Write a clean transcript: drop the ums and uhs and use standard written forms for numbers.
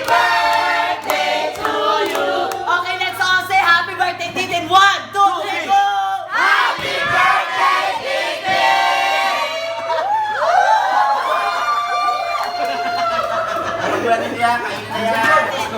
birthday to you! Okay, let's all say happy birthday, Titen! 1, 2, 3, go! Happy birthday, Titen! Ano ba niya? Kain na yan.